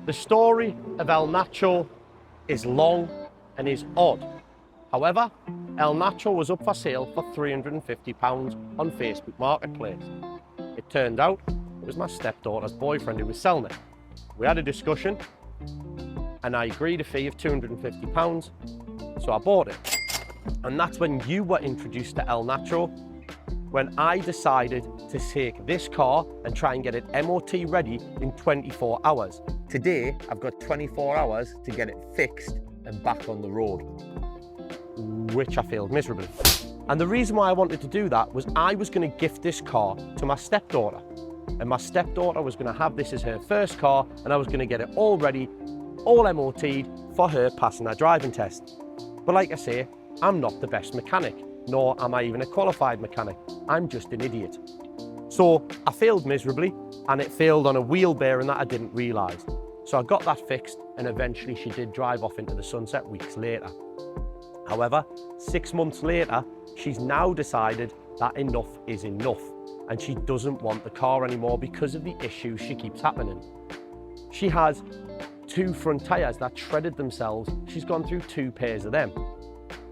The story of El Nacho is long and is odd. However, El Nacho was up for sale for £350 on Facebook Marketplace. It turned out it was my stepdaughter's boyfriend who was selling it. We had a discussion and I agreed a fee of £250, so I bought it. And that's when you were introduced to El Nacho, when I decided to take this car and try and get it MOT ready in 24 hours. Today, I've got 24 hours to get it fixed and back on the road, which I failed miserably. And the reason why I wanted to do that was I was going to gift this car to my stepdaughter. And my stepdaughter was going to have this as her first car, and I was going to get it all ready, all MOT'd for her passing her driving test. But like I say, I'm not the best mechanic, nor am I even a qualified mechanic. I'm just an idiot. So I failed miserably, and it failed on a wheel bearing that I didn't realise. So I got that fixed, and eventually she did drive off into the sunset weeks later. However, 6 months later, she's now decided that enough is enough, and she doesn't want the car anymore because of the issues she keeps happening. She has 2 front tyres that shredded themselves. She's gone through 2 pairs of them.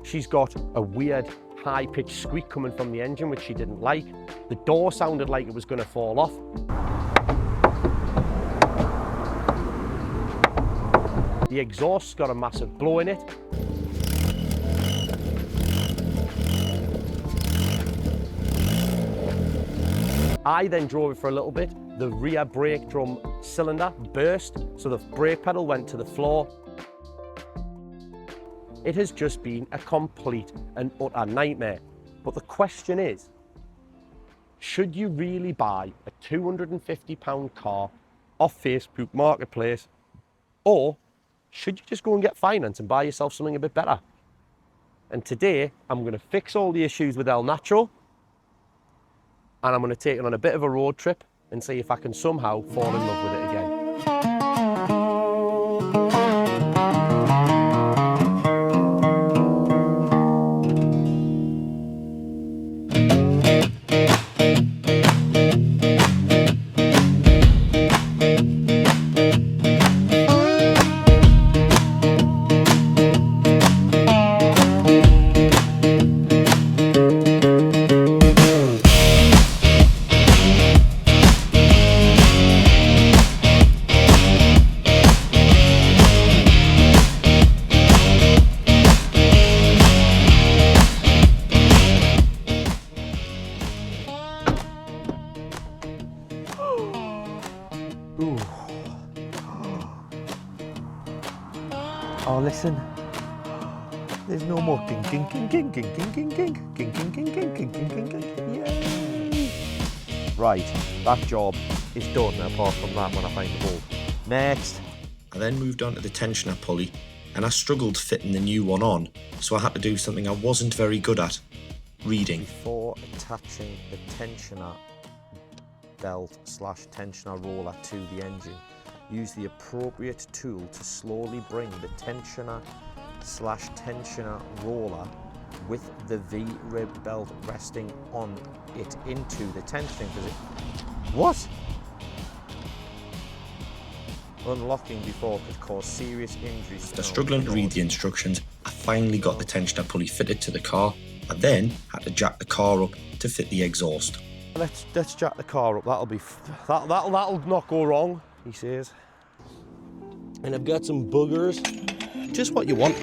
She's got a weird high-pitched squeak coming from the engine, which she didn't like. The door sounded like it was going to fall off. The exhaust's got a massive blow in it. I then drove it for a little bit. The rear brake drum cylinder burst, so the brake pedal went to the floor. It has just been a complete and utter nightmare. But the question is, should you really buy a £250 car off Facebook Marketplace, or should you just go and get finance and buy yourself something a bit better? And today, I'm going to fix all the issues with El Nacho, and I'm going to take it on a bit of a road trip and see if I can somehow fall in love with it again. Ooh. Oh, listen. There's no more ging ging ging ging ging ging ging ging ging ging ging ging ging ging ging ging. Yay! Right, that job is done apart from that when I find the bolt. Next. I then moved on to the tensioner pulley, and I struggled fitting the new one on, so I had to do something I wasn't very good at: reading. Before attaching the tensioner belt / tensioner roller to the engine, use the appropriate tool to slowly bring the tensioner / tensioner roller with the V-rib belt resting on it into the tensioning position. What? Unlocking before could cause serious injuries. After struggling to read the instructions, I finally got the tensioner pulley fitted to the car. I then had to jack the car up to fit the exhaust. Let's jack the car up. That'll not go wrong, he says. And I've got some boogers. Just what you want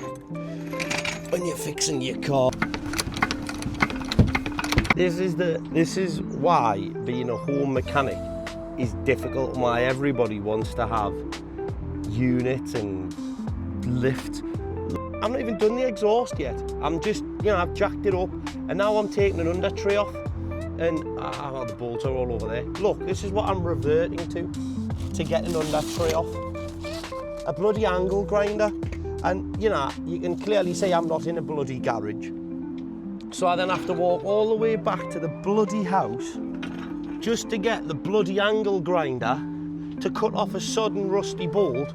when you're fixing your car. This is why being a home mechanic is difficult, and why everybody wants to have units and lift. I've not even done the exhaust yet. I'm just, I've jacked it up, and now I'm taking an under tray off, and the bolts are all over there. Look, this is what I'm reverting to get an under tray off. A bloody angle grinder, and you can clearly see I'm not in a bloody garage. So I then have to walk all the way back to the bloody house just to get the bloody angle grinder to cut off a sodden rusty bolt.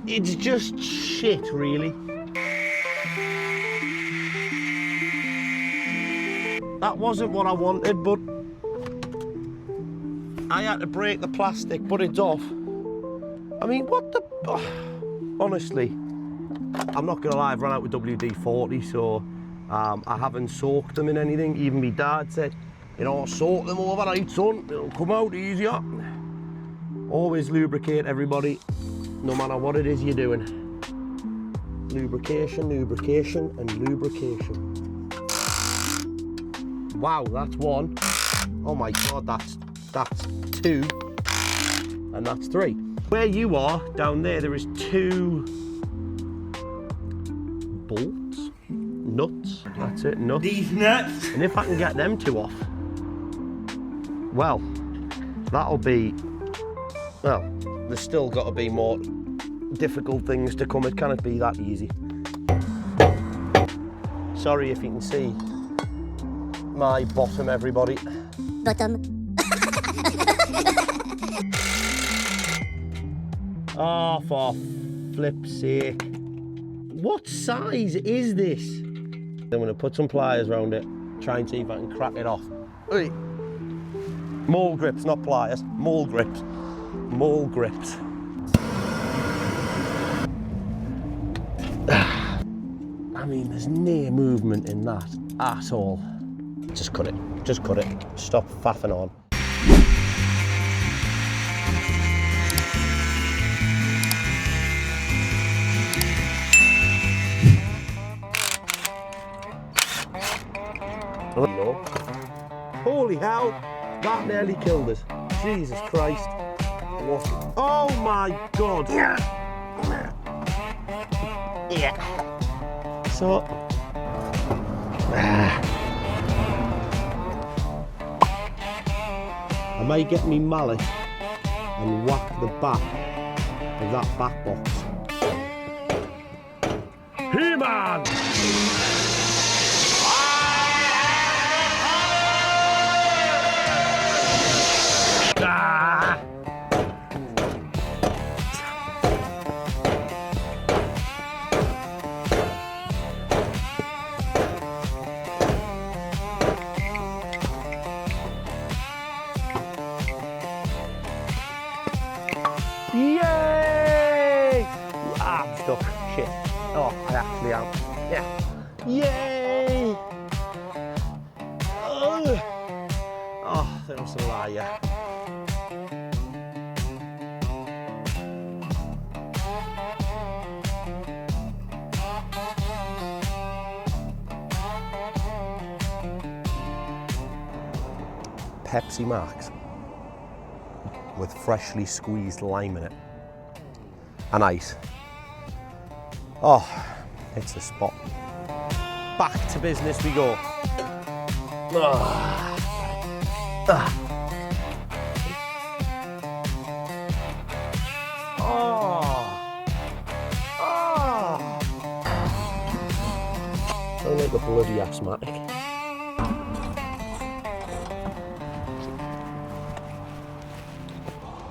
It's just shit, really. That wasn't what I wanted, but I had to break the plastic, but it's off. I mean, what the... honestly, I'm not gonna lie, I've run out with WD-40, so I haven't soaked them in anything. Even my dad said, you know, soak them overnight, son, it'll come out easier. Always lubricate, everybody, no matter what it is you're doing. Lubrication, lubrication, and lubrication. Wow, that's one. Oh my God, that's two, and that's three. Where you are, down there is two bolts, nuts, that's it, nuts. These nuts. And if I can get them two off, well, that'll be, well, there's still got to be more difficult things to come. It can't be that easy. Sorry if you can see my bottom, everybody. Bottom. Oh, for flip's sake. What size is this? I'm going to put some pliers around it, try and see if I can crack it off. Hey. Mole grips, not pliers. Mole grips. Mole grips. I mean, there's no movement in that at all. Just cut it. Just cut it. Stop faffing on. No. Holy hell, that nearly killed us. Jesus Christ. What? Oh my God. Yeah. So, I might get me mallet and whack the back of that back box. Hey man! Ah! Yay! Ah, I'm stuck. Shit. Oh, I actually am. Yeah. Yay! Oh, that was a liar. Pepsi Max with freshly squeezed lime in it and ice. Oh, it's the spot. Back to business we go. Sound like a bloody asthmatic.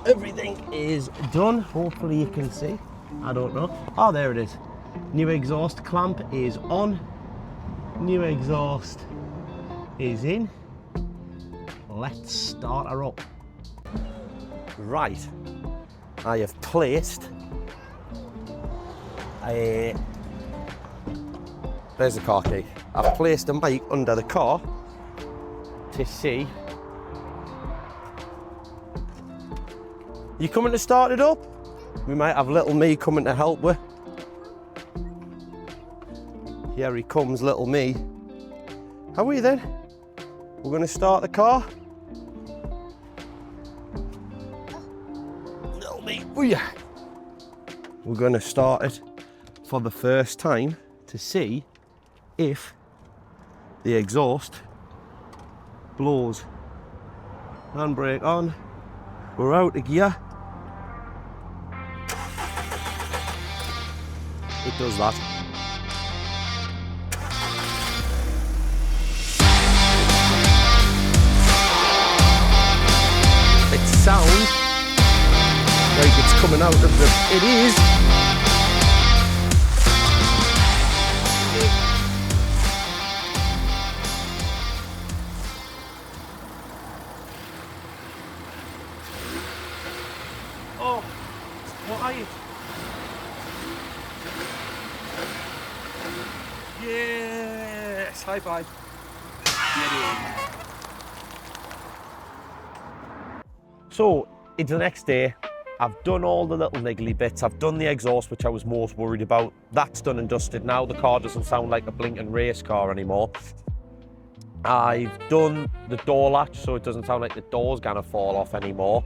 Everything is done. Hopefully you can see. I don't know. Oh, there it is. New exhaust clamp is on. New exhaust is in. Let's start her up. Right. I have placed a... There's the car key. I've placed a mic under the car to see. You coming to start it up? We might have little me coming to help with. Here he comes, little me. How are we then? We're going to start the car. Little me, oh yeah. We're going to start it for the first time to see if the exhaust blows. Handbrake on. We're out of gear. It does that. It sounds like it's coming out of the... It is. five. Yes, high five. So it's the next day. I've done all the little niggly bits. I've done the exhaust, which I was most worried about. That's done and dusted now. The car doesn't sound like a blinking race car anymore. I've done the door latch, so it doesn't sound like the door's gonna fall off anymore.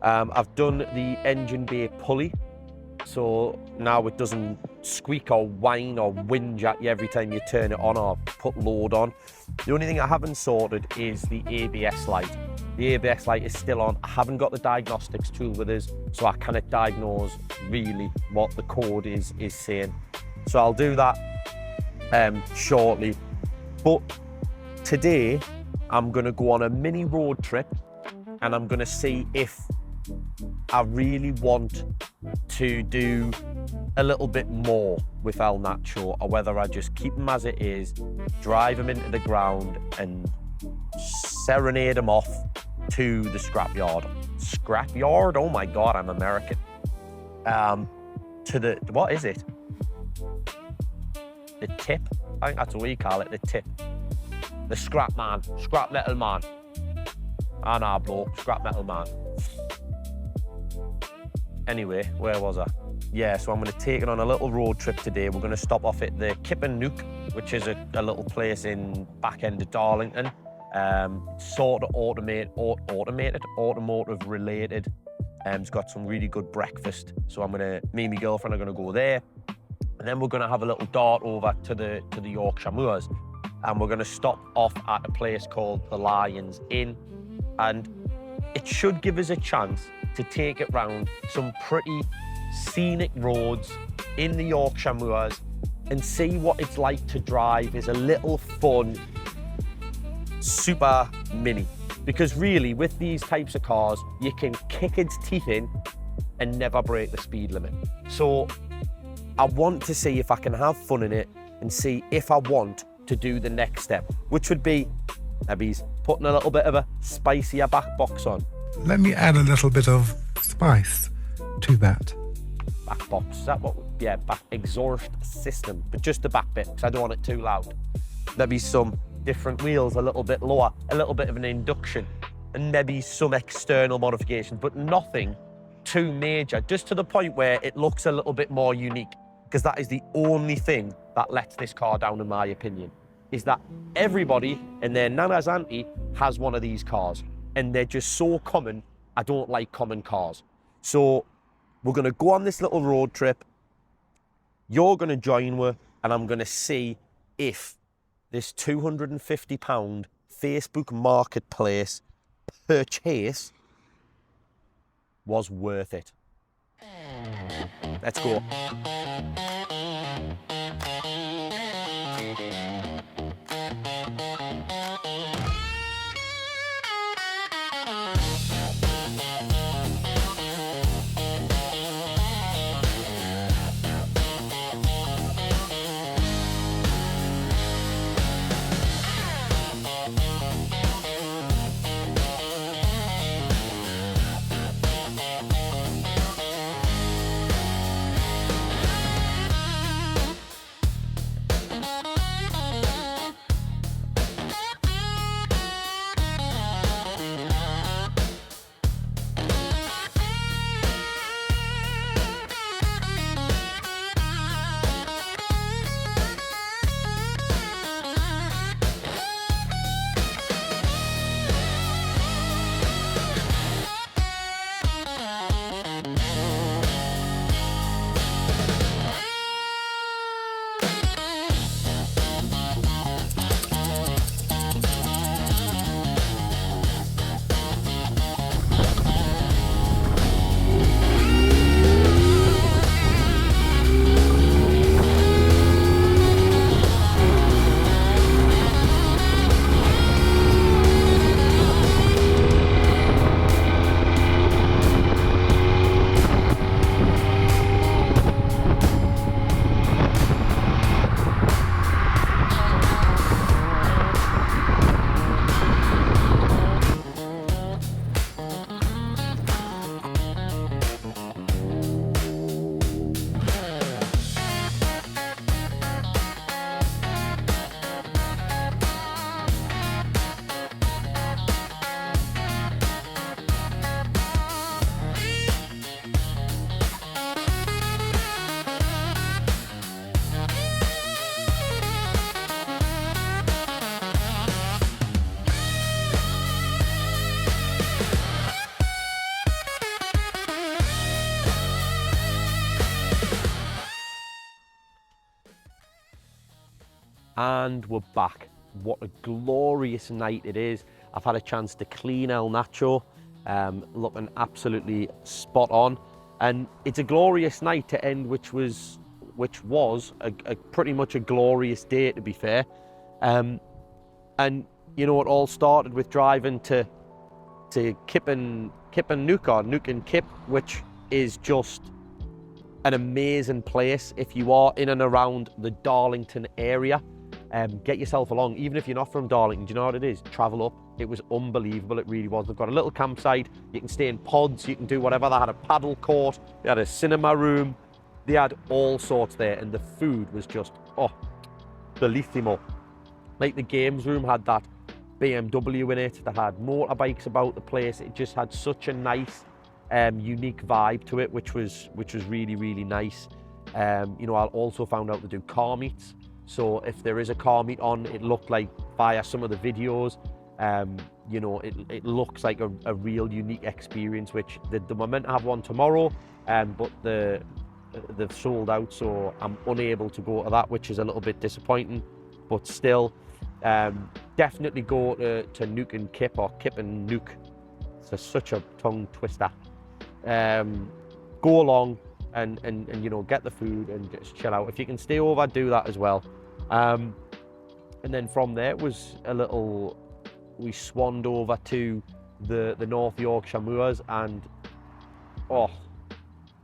I've done the engine bay pulley, so now it doesn't squeak or whine or whinge at you every time you turn it on or put load on. The only thing I haven't sorted is the ABS light. The ABS light is still on. I haven't got the diagnostics tool with us, so I cannot diagnose really what the code is saying. So I'll do that shortly. But today, I'm gonna go on a mini road trip and I'm gonna see if I really want to do a little bit more with El Nacho, or whether I just keep him as it is, drive him into the ground and serenade him off to the scrapyard. Scrapyard? Oh my God, I'm American. To the, what is it? The tip? I think that's what we call it, the tip. The scrap man, scrap metal man. Ah, nah, bloke, scrap metal man. Anyway, where was I? Yeah, so I'm going to take it on a little road trip today. We're going to stop off at the Kip and Nook, which is a little place in back end of Darlington. Sort of automotive related. It's got some really good breakfast. So me and my girlfriend are going to go there. And then we're going to have a little dart over to the Yorkshire Moors. And we're going to stop off at a place called the Lions Inn. And it should give us a chance to take it round some pretty scenic roads in the Yorkshire Moors and see what it's like to drive as a little fun super mini. Because really, with these types of cars, you can kick its teeth in and never break the speed limit. So I want to see if I can have fun in it and see if I want to do the next step, which would be maybe putting a little bit of a spicier back box on. Let me add a little bit of spice to that. Back box, is that what? Yeah, back exhaust system, but just the back bit, because I don't want it too loud. Maybe some different wheels, a little bit lower, a little bit of an induction, and maybe some external modifications, but nothing too major, just to the point where it looks a little bit more unique, because that is the only thing that lets this car down, in my opinion, is that everybody and their nana's auntie has one of these cars, and they're just so common. I don't like common cars. So we're going to go on this little road trip. You're going to join me, and I'm going to see if this £250 Facebook Marketplace purchase was worth it. Let's go. And we're back. What a glorious night it is. I've had a chance to clean El Nacho, looking absolutely spot on. And it's a glorious night to end, which was a pretty much a glorious day, to be fair. And you know, it all started with driving to Kip and Nuke, or Nuke and Kip, which is just an amazing place. If you are in and around the Darlington area, get yourself along. Even if you're not from Darlington, do you know what it is? Travel up. It was unbelievable. It really was. They've got a little campsite. You can stay in pods. You can do whatever. They had a paddle court. They had a cinema room. They had all sorts there, and the food was just, oh, bellissimo. Like the games room had that BMW in it. They had motorbikes about the place. It just had such a nice, unique vibe to it, which was really, really nice. You know, I also found out to do car meets. So if there is a car meet on, it looked like via some of the videos, you know, it looks like a real unique experience, which they're meant to have one tomorrow, but they've sold out, so I'm unable to go to that, which is a little bit disappointing. But still, definitely go to Nuke and Kip, or Kip and Nuke. It's such a tongue twister. Go along and you know, get the food and just chill out. If you can stay over, do that as well. And then from there it was we swanned over to the North Yorkshire Moors, and oh,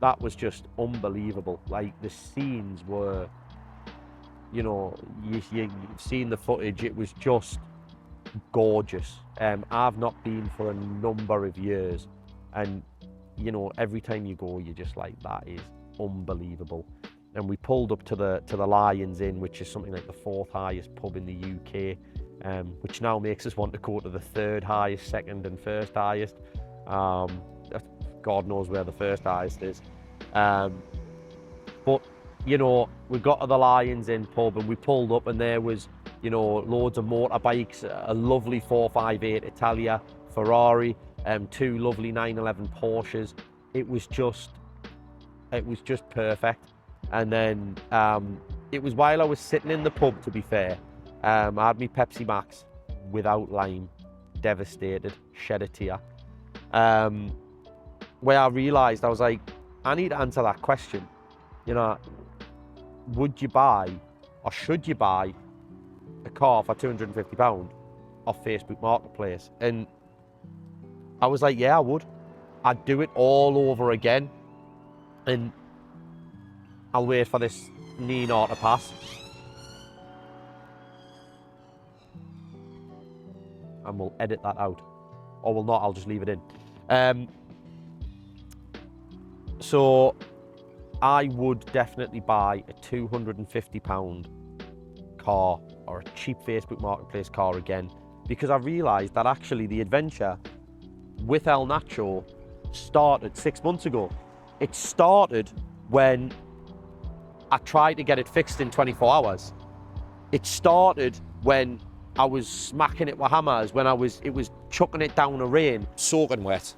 that was just unbelievable. Like, the scenes were, you know, you've seen the footage, it was just gorgeous. I've not been for a number of years, and you know, every time you go, you're just like, that is unbelievable. And we pulled up to the Lions Inn, which is something like the 4th highest pub in the UK, which now makes us want to go to the 3rd highest, 2nd and 1st highest. God knows where the 1st highest is. But you know, we got to the Lions Inn pub and we pulled up, and there was, you know, loads of motorbikes, a lovely 458 Italia, Ferrari, 2 lovely 911 Porsches. It was just perfect. And then it was while I was sitting in the pub, to be fair, I had my Pepsi Max without lime, devastated, shed a tear, where I realised, I was like, I need to answer that question. You know, would you buy, or should you buy, a car for £250 off Facebook Marketplace? And I was like, yeah, I would. I'd do it all over again. And I'll wait for this Nino to pass. And we'll edit that out. Or we'll not, I'll just leave it in. So I would definitely buy a £250 car, or a cheap Facebook Marketplace car again, because I realised that actually the adventure with El Nacho started 6 months ago. It started when I tried to get it fixed in 24 hours. It started when I was smacking it with hammers, when it was chucking it down a rain. Soaking wet.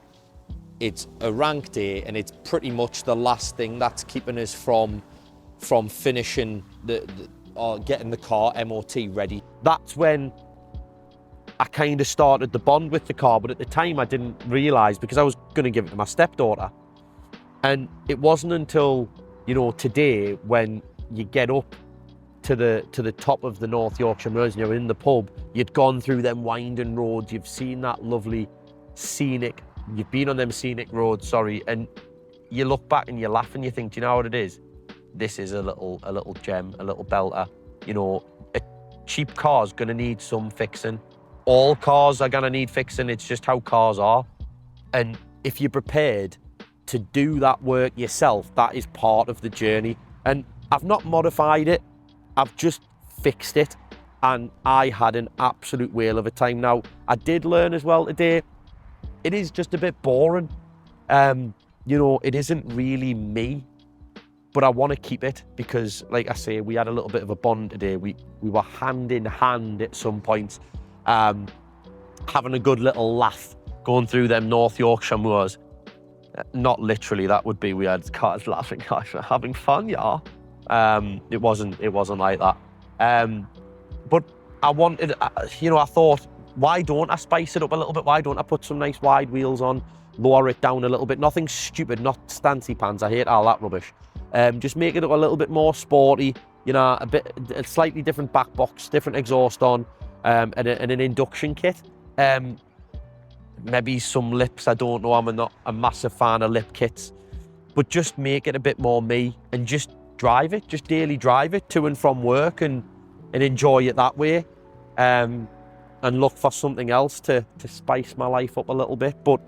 It's a rank day, and it's pretty much the last thing that's keeping us from finishing or getting the car MOT ready. That's when I kind of started the bond with the car, but at the time I didn't realise, because I was going to give it to my stepdaughter. And it wasn't until, you know, today, when you get up to the top of the North Yorkshire Moors and you're in the pub, you'd gone through them winding roads, you've seen that lovely you've been on them scenic roads, and you look back and you laugh and you think, do you know what it is? This is a little gem, a little belter. You know, a cheap car's gonna need some fixing. All cars are gonna need fixing, it's just how cars are. And if you're prepared to do that work yourself, that is part of the journey. And I've not modified it, I've just fixed it, and I had an absolute whale of a time. Now, I did learn as well today, it is just a bit boring. You know, it isn't really me, but I want to keep it, because, like I say, we had a little bit of a bond today. We were hand in hand at some points, having a good little laugh, going through them North Yorkshire Moors. Not literally, that would be, we had cars laughing, having fun, yeah. It wasn't like that. But I wanted, you know, I thought, why don't I spice it up a little bit? Why don't I put some nice wide wheels on, lower it down a little bit? Nothing stupid, not stancy pants. I hate all that rubbish. Just make it look a little bit more sporty, you know, a slightly different back box, different exhaust on, and an induction kit. Maybe some lips, I don't know. I'm not a massive fan of lip kits, but just make it a bit more me and just drive it, just daily drive it to and from work and enjoy it that way. And look for something else to spice my life up a little bit. But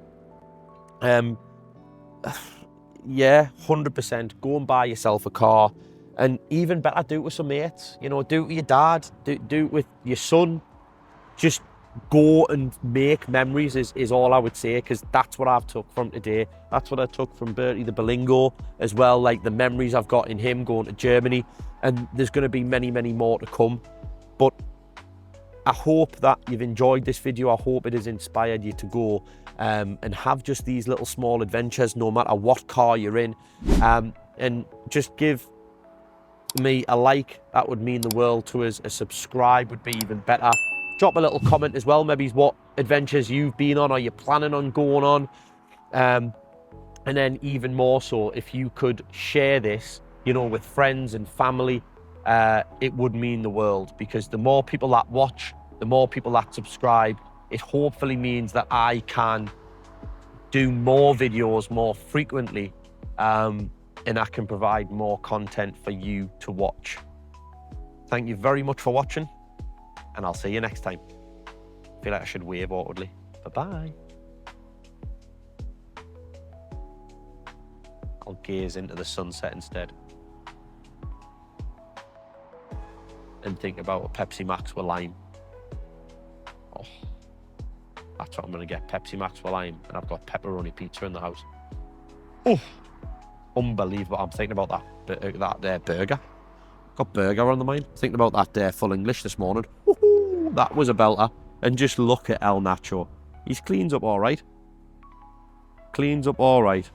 yeah, 100%, go and buy yourself a car, and even better, do it with some mates. You know, do it with your dad, do it with your son. Just go and make memories is all I would say, because that's what I've took from today. That's what I took from Bertie the Berlingo as well, like the memories I've got in him going to Germany, and there's going to be many, many more to come. But I hope that you've enjoyed this video. I hope it has inspired you to go and have just these little small adventures, no matter what car you're in. And just give me a like, that would mean the world to us. A subscribe would be even better. Drop a little comment as well, maybe what adventures you've been on or you're planning on going on. And then even more so, if you could share this, you know, with friends and family, it would mean the world, because the more people that watch, the more people that subscribe, it hopefully means that I can do more videos more frequently, and I can provide more content for you to watch. Thank you very much for watching, and I'll see you next time. I feel like I should wave awkwardly. Bye-bye. I'll gaze into the sunset instead and think about a Pepsi Max with lime. Oh, that's what I'm going to get, Pepsi Max with lime, and I've got pepperoni pizza in the house. Oh, unbelievable. I'm thinking about that burger. Got burger on the mind. Thinking about that full English this morning. Woohoo, that was a belter. And just look at El Nacho. He's cleans up all right. Cleans up all right.